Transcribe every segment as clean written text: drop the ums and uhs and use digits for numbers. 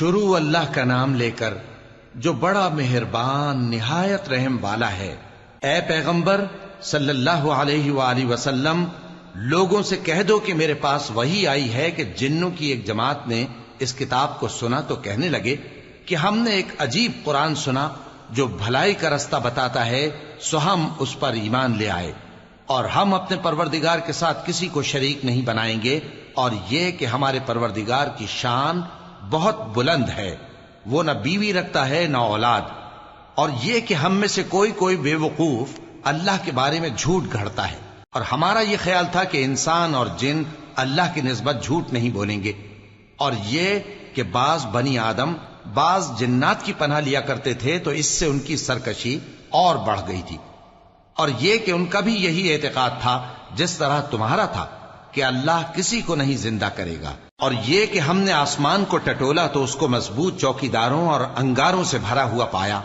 شروع اللہ کا نام لے کر جو بڑا مہربان نہایت رحم والا ہے۔ اے پیغمبر صلی اللہ علیہ وآلہ وسلم، لوگوں سے کہہ دو کہ میرے پاس وحی آئی ہے کہ جنوں کی ایک جماعت نے اس کتاب کو سنا تو کہنے لگے کہ ہم نے ایک عجیب قرآن سنا جو بھلائی کا رستہ بتاتا ہے، سو ہم اس پر ایمان لے آئے، اور ہم اپنے پروردگار کے ساتھ کسی کو شریک نہیں بنائیں گے، اور یہ کہ ہمارے پروردگار کی شان بہت بلند ہے، وہ نہ بیوی رکھتا ہے نہ اولاد، اور یہ کہ ہم میں سے کوئی بے وقوف اللہ کے بارے میں جھوٹ گھڑتا ہے، اور ہمارا یہ خیال تھا کہ انسان اور جن اللہ کی نسبت جھوٹ نہیں بولیں گے، اور یہ کہ بعض بنی آدم بعض جنات کی پناہ لیا کرتے تھے تو اس سے ان کی سرکشی اور بڑھ گئی تھی، اور یہ کہ ان کا بھی یہی اعتقاد تھا جس طرح تمہارا تھا کہ اللہ کسی کو نہیں زندہ کرے گا، اور یہ کہ ہم نے آسمان کو ٹٹولا تو اس کو مضبوط چوکیداروں اور انگاروں سے بھرا ہوا پایا،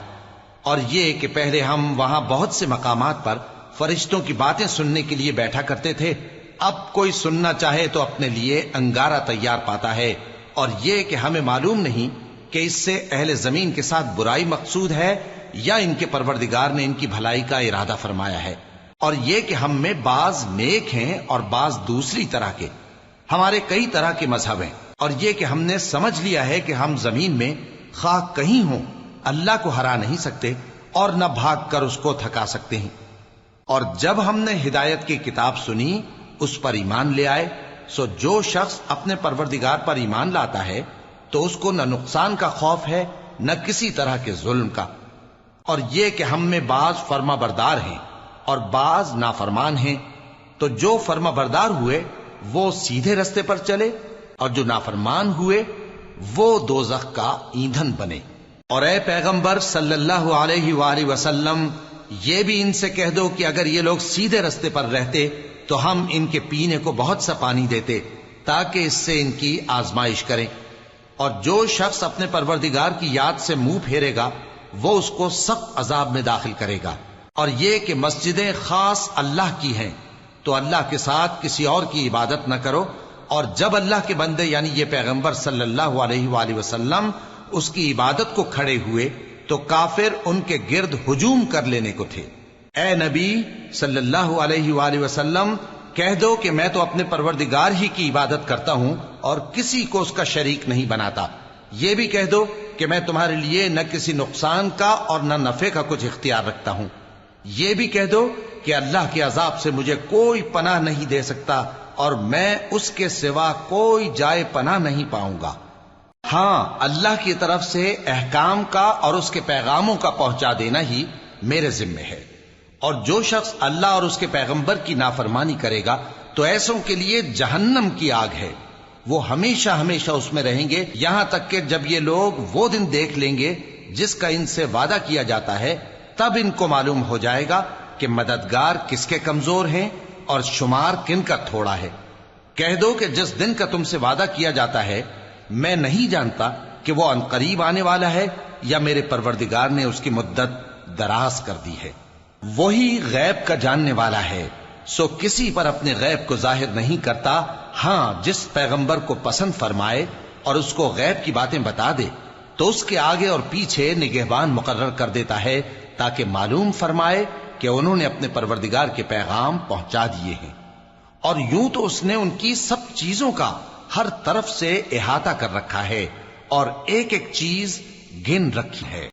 اور یہ کہ پہلے ہم وہاں بہت سے مقامات پر فرشتوں کی باتیں سننے کے لیے بیٹھا کرتے تھے، اب کوئی سننا چاہے تو اپنے لیے انگارہ تیار پاتا ہے، اور یہ کہ ہمیں معلوم نہیں کہ اس سے اہل زمین کے ساتھ برائی مقصود ہے یا ان کے پروردگار نے ان کی بھلائی کا ارادہ فرمایا ہے، اور یہ کہ ہم میں بعض نیک ہیں اور بعض دوسری طرح کے، ہمارے کئی طرح کے مذہب ہیں، اور یہ کہ ہم نے سمجھ لیا ہے کہ ہم زمین میں خواہ کہیں ہوں اللہ کو ہرا نہیں سکتے اور نہ بھاگ کر اس کو تھکا سکتے ہیں، اور جب ہم نے ہدایت کی کتاب سنی اس پر ایمان لے آئے، سو جو شخص اپنے پروردگار پر ایمان لاتا ہے تو اس کو نہ نقصان کا خوف ہے نہ کسی طرح کے ظلم کا، اور یہ کہ ہم میں بعض فرما بردار ہیں اور بعض نافرمان ہیں، تو جو فرما بردار ہوئے وہ سیدھے رستے پر چلے، اور جو نافرمان ہوئے وہ دوزخ کا ایندھن بنے۔ اور اے پیغمبر صلی اللہ علیہ وآلہ وسلم، یہ بھی ان سے کہہ دو کہ اگر یہ لوگ سیدھے رستے پر رہتے تو ہم ان کے پینے کو بہت سا پانی دیتے تاکہ اس سے ان کی آزمائش کریں، اور جو شخص اپنے پروردگار کی یاد سے منہ پھیرے گا وہ اس کو سخت عذاب میں داخل کرے گا، اور یہ کہ مسجدیں خاص اللہ کی ہیں تو اللہ کے ساتھ کسی اور کی عبادت نہ کرو، اور جب اللہ کے بندے یعنی یہ پیغمبر صلی اللہ علیہ وآلہ وسلم اس کی عبادت کو کھڑے ہوئے تو کافر ان کے گرد ہجوم کر لینے کو تھے۔ اے نبی صلی اللہ علیہ وآلہ وسلم، کہہ دو کہ میں تو اپنے پروردگار ہی کی عبادت کرتا ہوں اور کسی کو اس کا شریک نہیں بناتا، یہ بھی کہہ دو کہ میں تمہارے لیے نہ کسی نقصان کا اور نہ نفع کا کچھ اختیار رکھتا ہوں، یہ بھی کہہ دو کہ اللہ کے عذاب سے مجھے کوئی پناہ نہیں دے سکتا اور میں اس کے سوا کوئی جائے پناہ نہیں پاؤں گا، ہاں اللہ کی طرف سے احکام کا اور اس کے پیغاموں کا پہنچا دینا ہی میرے ذمہ ہے، اور جو شخص اللہ اور اس کے پیغمبر کی نافرمانی کرے گا تو ایسوں کے لیے جہنم کی آگ ہے، وہ ہمیشہ ہمیشہ اس میں رہیں گے، یہاں تک کہ جب یہ لوگ وہ دن دیکھ لیں گے جس کا ان سے وعدہ کیا جاتا ہے، تب ان کو معلوم ہو جائے گا کہ مددگار کس کے کمزور ہیں اور شمار کن کا تھوڑا ہے۔ کہہ دو کہ جس دن کا تم سے وعدہ کیا جاتا ہے میں نہیں جانتا کہ وہ عنقریب آنے والا ہے یا میرے پروردگار نے اس کی مدت دراز کر دی ہے، وہی غیب کا جاننے والا ہے، سو کسی پر اپنے غیب کو ظاہر نہیں کرتا، ہاں جس پیغمبر کو پسند فرمائے اور اس کو غیب کی باتیں بتا دے تو اس کے آگے اور پیچھے نگہبان مقرر کر دیتا ہے تاکہ معلوم فرمائے کہ انہوں نے اپنے پروردگار کے پیغام پہنچا دیے ہیں، اور یوں تو اس نے ان کی سب چیزوں کا ہر طرف سے احاطہ کر رکھا ہے اور ایک ایک چیز گن رکھی ہے۔